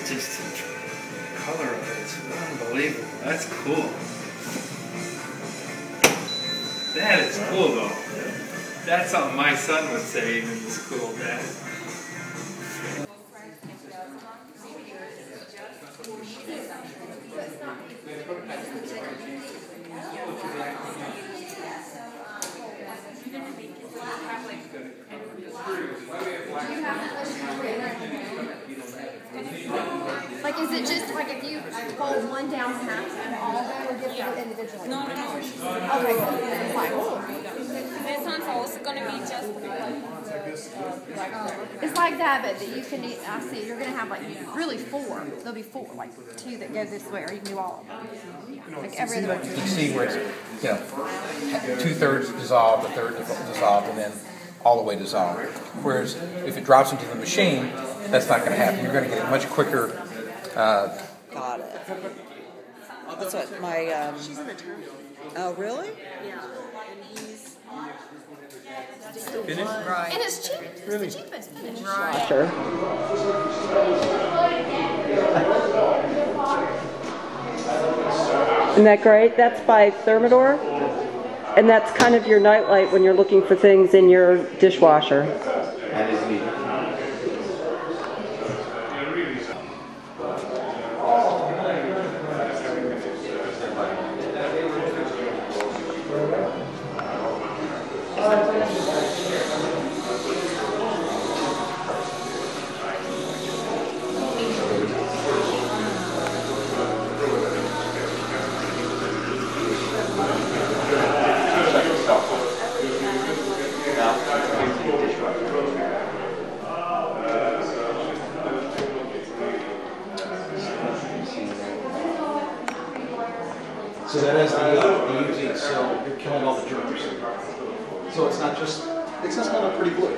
just the color of it is unbelievable. That's cool. That is cool though. That's something my son would say even is cool, Dad. Like, is it just like if you hold one down half and all of them, or just individually? No. Okay, good. It's like, This one's also going to be just it's like that, but that you can eat. I see. You're going to have like really four. There'll be four, like two that go this way, or you can do all of them. Like every other one. You see where it's, 2/3 dissolved, a third dissolved, and then all the way dissolved. Whereas if it drops into the machine, that's not going to happen. You're going to get it much quicker. Got it. That's what my. She's an attorney. Oh, really? Yeah. And he's Finished? And it's cheap. It's the cheapest finish. Sure. Isn't that great? That's by Thermador. And that's kind of your nightlight when you're looking for things in your dishwasher. That is neat. So that has the UV, so you're killing all the germs. So it's not just, it's just not a pretty blue.